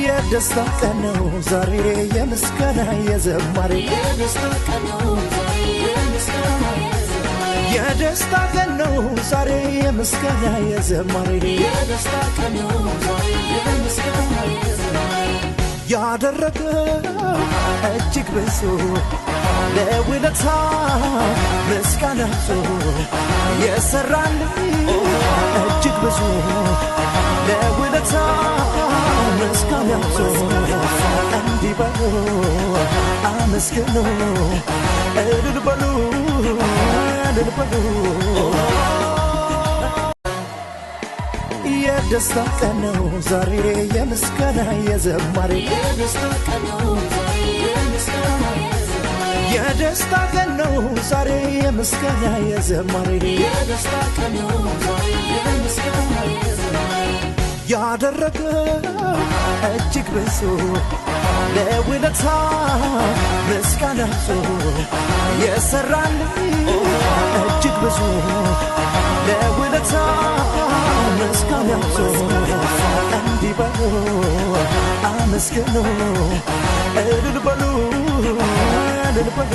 የደስታ ቀን ነው ዛሬ የምስጋና የዘማሬ የደስታ ቀን ነው ዛሬ የምስጋና የደስታ ቀን ነው ዛሬ የምስጋና የዘማሬ የደስታ ቀን ነው ዛሬ የምስጋና የዘማሬ ያደረገ እጅግ ብዙ ለውለታ ምስጋና የሰራልኝ እጅግ ብዙ ለውለታ ምስጋና እንዲበሉ አመስግኑ እልል በሉ እልል በሉ የደስታ ቀን ነው ዛሬ የምስጋና የዘማሬ የደስታ ቀን ነው ዛሬ የምስጋና የደስታ ቀን ነው ዛሬ የምስጋና የዘማሬ የደስታ ቀን ነው ዛሬ የምስጋና የዘማሬ ያደረገ እጅግ ብዙ ለውለታ ምስጋና የሰራልኝ እጅግ ብዙ ለውለታ ምስጋና እንዲበሉ አመስግኑ እልል በሉ እልል በሉ